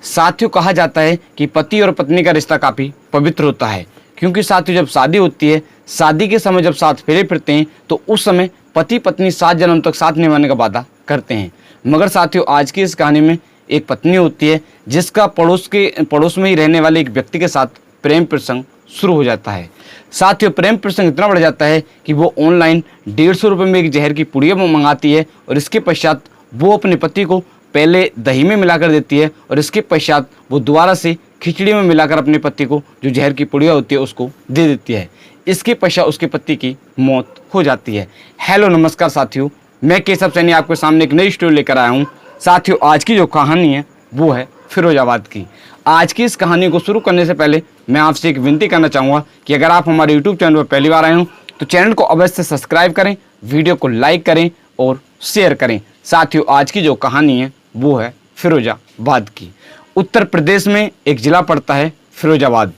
साथियों कहा जाता है कि पति और पत्नी का रिश्ता काफ़ी पवित्र होता है, क्योंकि साथियों जब शादी होती है, शादी के समय जब साथ फेरे फिरते हैं तो उस समय पति पत्नी 7 जन्म तक साथ निभाने का वादा करते हैं। मगर साथियों आज की इस कहानी में एक पत्नी होती है जिसका पड़ोस में ही रहने वाले एक व्यक्ति के साथ प्रेम प्रसंग शुरू हो जाता है। साथियों प्रेम प्रसंग इतना बढ़ जाता है कि वो ऑनलाइन 150 रुपये में एक जहर की पुड़िया मंगाती है और इसके पश्चात वो अपने पति को पहले दही में मिलाकर देती है और इसके पश्चात वो दोबारा से खिचड़ी में मिलाकर अपने पति को जो जहर की पुड़िया होती है उसको दे देती है। इसके पश्चात उसके पति की मौत हो जाती है। हेलो नमस्कार साथियों, मैं केशव सैनी आपके सामने एक नई स्टोरी लेकर आया हूँ। साथियों आज की जो कहानी है वो है फिरोजाबाद की। आज की इस कहानी को शुरू करने से पहले मैं आपसे एक विनती करना चाहूँगा कि अगर आप हमारे यूट्यूब चैनल पर पहली बार आए हो तो चैनल को अवश्य सब्सक्राइब करें, वीडियो को लाइक करें और शेयर करें। साथियों आज की जो कहानी है वो है फिरोजाबाद की। उत्तर प्रदेश में एक ज़िला पड़ता है फिरोजाबाद।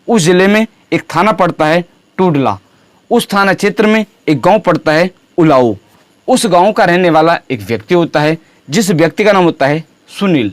उस ज़िले में एक थाना पड़ता है टूडला। उस थाना क्षेत्र में एक गांव पड़ता है उलाऊ। उस गांव का रहने वाला एक व्यक्ति होता है जिस व्यक्ति का नाम होता है सुनील।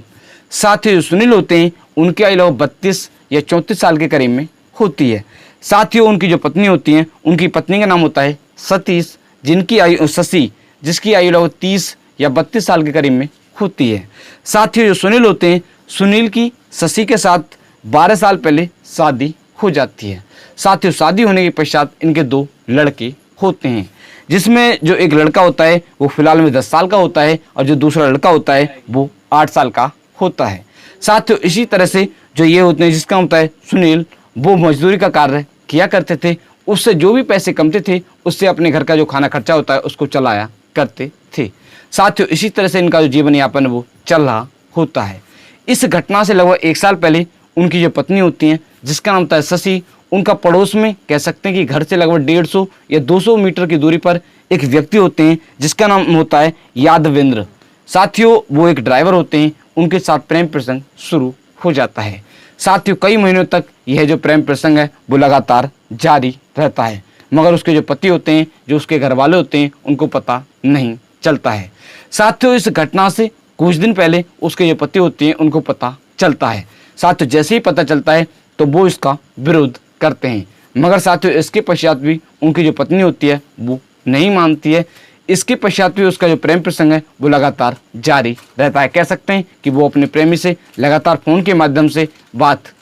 साथ ही जो सुनील होते हैं उनकी आयु लगभग 32 या 34 साल के करीब में होती है। साथ ही उनकी जो पत्नी होती हैं उनकी पत्नी का नाम होता है सतीश, जिनकी आयु शशि, जिसकी आयु लगभग 30 या 32 साल के करीब में होती है। साथ ही जो सुनील होते हैं, सुनील की शशि के साथ 12 साल पहले शादी हो जाती है। साथ ही शादी होने के पश्चात इनके 2 लड़के होते हैं, जिसमें जो एक लड़का होता है वो फिलहाल में 10 साल का होता है और जो दूसरा लड़का होता है वो 8 साल का होता है। साथ ही इसी तरह से जो ये होते हैं जिसका होता है सुनील, वो मजदूरी का कार्य किया करते थे। उससे जो भी पैसे कमते थे उससे अपने घर का जो खाना खर्चा होता है उसको चलाया करते थे। साथियों इसी तरह से इनका जो जीवन यापन वो चल रहा होता है। इस घटना से लगभग 1 साल पहले उनकी जो पत्नी होती हैं जिसका नाम होता है शशि, उनका पड़ोस में कह सकते हैं कि घर से लगभग 150 या 200 मीटर की दूरी पर एक व्यक्ति होते हैं जिसका नाम होता है यादवेंद्र। साथियों वो एक ड्राइवर होते हैं, उनके साथ प्रेम प्रसंग शुरू हो जाता है। साथियों कई महीनों तक यह जो प्रेम प्रसंग है वो लगातार जारी रहता है, मगर उसके जो पति होते हैं, जो उसके घर वाले होते हैं, उनको पता नहीं चलता है। साथियों इस घटना से कुछ दिन पहले उसके जो पति होते हैं उनको पता चलता है। साथियों जैसे ही पता चलता है तो वो इसका विरोध करते हैं, मगर साथियों इसके पश्चात भी उनकी जो पत्नी होती है वो नहीं मानती है। इसके पश्चात भी उसका जो प्रेम प्रसंग है वो लगातार जारी रहता है। कह सकते हैं कि वो अपने प्रेमी से लगातार फ़ोन के माध्यम से बात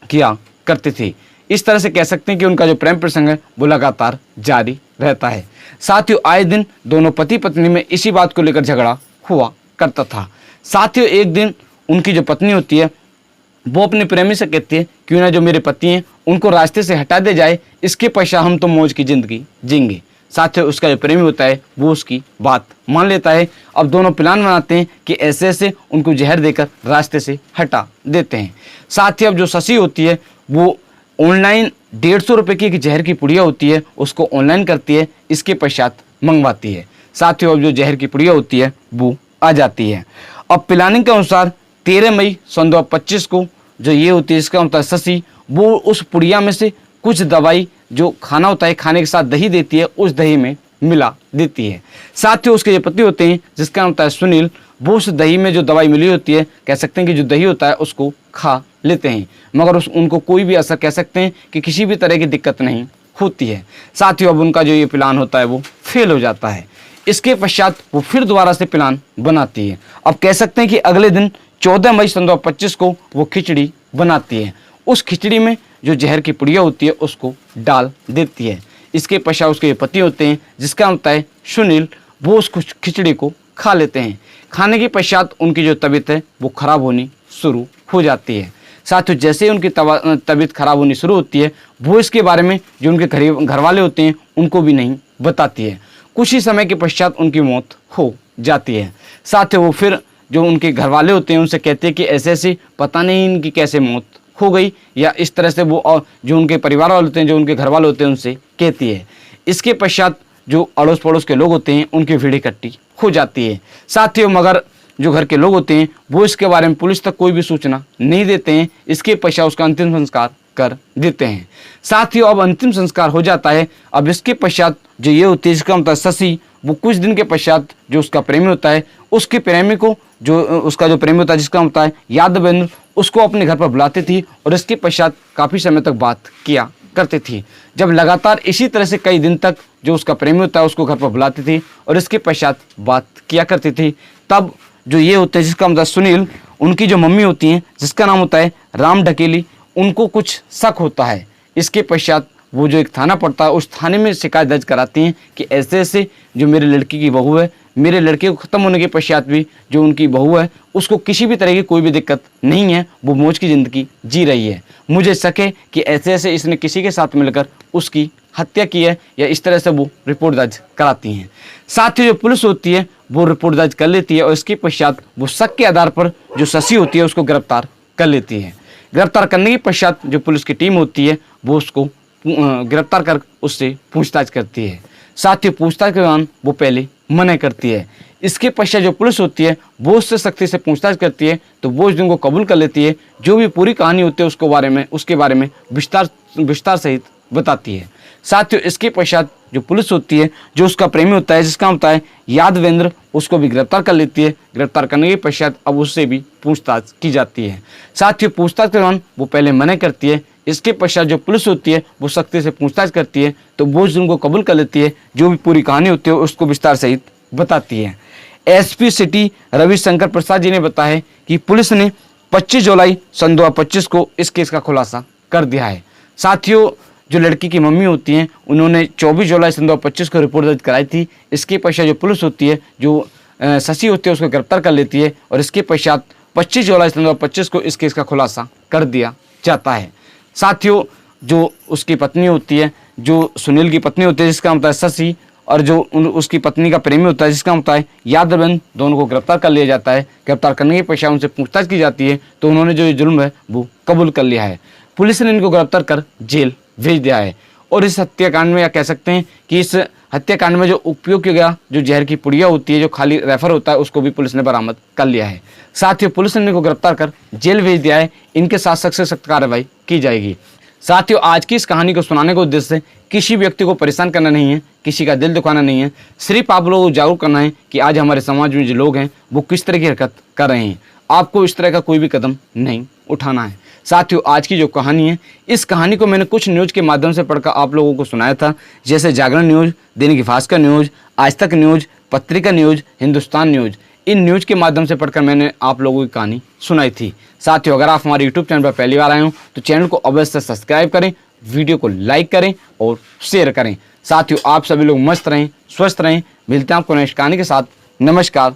किया करते थे। इस तरह से कह सकते हैं कि उनका जो प्रेम प्रसंग है वो लगातार जारी रहता है। साथियों आए दिन दोनों पति पत्नी में इसी बात को लेकर झगड़ा हुआ करता था। साथियों एक दिन उनकी जो पत्नी होती है वो अपने प्रेमी से कहती है क्यों ना जो मेरे पति हैं उनको रास्ते से हटा दे जाए, इसके पश्चात हम तो मौज की ज़िंदगी जीएंगे। साथियों उसका जो प्रेमी होता है वो उसकी बात मान लेता है। अब दोनों प्लान बनाते हैं कि ऐसे ऐसे उनको जहर देकर रास्ते से हटा देते हैं। साथ ही अब जो शशि होती है वो ऑनलाइन 150 रुपये की एक जहर की पुड़िया होती है उसको ऑनलाइन करती है, इसके पश्चात मंगवाती है। साथ ही अब जो जहर की पुड़िया होती है वो आ जाती है। अब प्लानिंग के अनुसार 13 मई सन 2025 को जो ये होती है इसका होता है शशि, वो उस पुड़िया में से कुछ दवाई जो खाना होता है खाने के साथ दही देती है उस दही में मिला देती है। साथ ही उसके जो पति होते हैं जिसका नाम होता है सुनील, वो उस दही में जो दवाई मिली होती है कह सकते हैं कि जो दही होता है उसको खा लेते हैं, मगर उनको कोई भी असर कह सकते हैं कि किसी भी तरह की दिक्कत नहीं होती है। साथ ही अब उनका जो ये प्लान होता है वो फेल हो जाता है। इसके पश्चात वो फिर दोबारा से प्लान बनाती है। अब कह सकते हैं कि अगले दिन 14 मई सन 2025 को वो खिचड़ी बनाती है। उस खिचड़ी में जो जहर की पुड़िया होती है उसको डाल देती है। इसके पश्चात उसके पति होते हैं जिसका होता है सुनील, वो उस खिचड़ी को खा लेते हैं। खाने के पश्चात उनकी जो तबीयत है वो खराब होनी शुरू हो जाती है। साथ ही जैसे ही उनकी तबीयत खराब होनी शुरू होती है वो इसके बारे में जो उनके घर वाले होते हैं उनको भी नहीं बताती है। कुछ ही समय के पश्चात उनकी मौत हो जाती है। साथ ही वो फिर जो उनके घर वाले होते हैं उनसे कहते हैं कि ऐसे ऐसे पता नहीं इनकी कैसे मौत हो गई, या इस तरह से वो जो उनके परिवार वाले होते हैं, जो उनके घर वाले होते हैं उनसे कहती है। इसके पश्चात जो अड़ोस पड़ोस के लोग होते हैं उनकी भीड़ इकट्ठी हो जाती है। साथ ही मगर जो घर के लोग होते हैं वो इसके बारे में पुलिस तक कोई भी सूचना नहीं देते हैं। इसके पश्चात उसका अंतिम संस्कार कर देते हैं। साथ ही अब अंतिम संस्कार हो जाता है। अब इसके पश्चात जो ये होती है इसका मतलब शशि, वो कुछ दिन के पश्चात जो उसका प्रेमी होता है उसके प्रेमी को जो उसका जो प्रेमी होता है जिसका होता है यादवेंद्र, उसको अपने घर पर बुलाती थी और इसके पश्चात काफ़ी समय तक बात किया करती थी। जब लगातार इसी तरह से कई दिन तक जो उसका प्रेमी होता है उसको घर पर बुलाती थी और इसके पश्चात बात किया करती थी, तब जो ये होते हैं जिसका मतलब सुनील, उनकी जो मम्मी होती हैं जिसका नाम होता है राम ढकेली, उनको कुछ शक होता है। इसके पश्चात वो जो एक थाना पड़ता है उस थाने में शिकायत दर्ज कराती हैं कि ऐसे ऐसे जो मेरे लड़की की बहू है, मेरे लड़के को ख़त्म होने के पश्चात भी जो उनकी बहू है उसको किसी भी तरह की कोई भी दिक्कत नहीं है, वो मौज की ज़िंदगी जी रही है। मुझे शक है कि ऐसे ऐसे इसने किसी के साथ मिलकर उसकी हत्या की है, या इस तरह से वो रिपोर्ट दर्ज कराती हैं। साथ ही जो पुलिस होती है वो रिपोर्ट दर्ज कर लेती है और इसके पश्चात वो शक के आधार पर जो शशि होती है उसको गिरफ्तार कर लेती है। गिरफ्तार करने के पश्चात जो पुलिस की टीम होती है वो उसको गिरफ्तार कर उससे पूछताछ करती है। साथ ही पूछताछ के दौरान वो पहले मना करती है। इसके पश्चात जो पुलिस होती है वो उससे सख्ती से पूछताछ करती है तो वो उस दिन को कबूल कर लेती है। जो भी पूरी कहानी होती है उसके बारे में विस्तार सहित बताती है। साथ ही इसके पश्चात जो पुलिस होती है जो उसका प्रेमी होता है जिसका होता है यादवेंद्र, उसको भी गिरफ्तार कर लेती है। गिरफ्तार करने के पश्चात अब उससे भी पूछताछ की जाती है। साथ ही पूछताछ के दौरान वो पहले मना करती है। इसके पश्चात जो पुलिस होती है वो सख्ती से पूछताछ करती है तो वो जुर्म को कबूल कर लेती है। जो भी पूरी कहानी होती है उसको विस्तार सहित बताती है। एसपी सिटी रविशंकर प्रसाद जी ने बताया कि पुलिस ने 25 जुलाई सन 2025 को इस केस का खुलासा कर दिया है। साथियों, जो लड़की की मम्मी होती हैं उन्होंने 24 जुलाई सन 2025 को रिपोर्ट दर्ज कराई थी। इसके पश्चात जो पुलिस होती है जो शशि होती है उसको गिरफ्तार कर लेती है और इसके पश्चात 25 जुलाई सन 2025 को इस केस का खुलासा कर दिया जाता है। साथियों, जो उसकी पत्नी होती है, जो सुनील की पत्नी होती है जिसका मतलब है शशि, और जो उसकी पत्नी का प्रेमी होता है जिसका मतलब है यादवेंद्र, दोनों को गिरफ्तार कर लिया जाता है। गिरफ्तार करने के पश्चात उनसे पूछताछ की जाती है तो उन्होंने जो ये जुल्म है वो कबूल कर लिया है। पुलिस ने इनको गिरफ्तार कर जेल भेज दिया है। और इस हत्याकांड में या कह सकते हैं कि इस हत्याकांड में जो उपयोग किया गया जो जहर की पुड़िया होती है, जो खाली रेफर होता है, उसको भी पुलिस ने बरामद कर लिया है। साथ ही पुलिस ने इनको गिरफ्तार कर जेल भेज दिया है। इनके साथ सख्त से सख्त कार्रवाई की जाएगी। साथियों, आज की इस कहानी को सुनाने का उद्देश्य किसी व्यक्ति को परेशान करना नहीं है, किसी का दिल दुखाना नहीं है, सिर्फ आप लोगों को जागरूक करना है कि आज हमारे समाज में जो लोग हैं वो किस तरह की हरकत कर रहे हैं। आपको इस तरह का कोई भी कदम नहीं उठाना है। साथियों, आज की जो कहानी है, इस कहानी को मैंने कुछ न्यूज़ के माध्यम से पढ़कर आप लोगों को सुनाया था, जैसे जागरण न्यूज़, दैनिक भास्कर न्यूज़, आज तक न्यूज़, पत्रिका news, Hindustan news. In news के माध्यम से पढ़कर मैंने आप लोगों की कहानी सुनाई थी। साथियों, अगर आप हमारे यूट्यूब चैनल पर पहली बार आए हो तो चैनल को अवश्य सब्सक्राइब करें, वीडियो को लाइक करें और शेयर करें। साथियों, आप सभी लोग मस्त रहें, स्वस्थ रहें। मिलते हैं आपको नेक्स्ट कहानी के साथ। नमस्कार,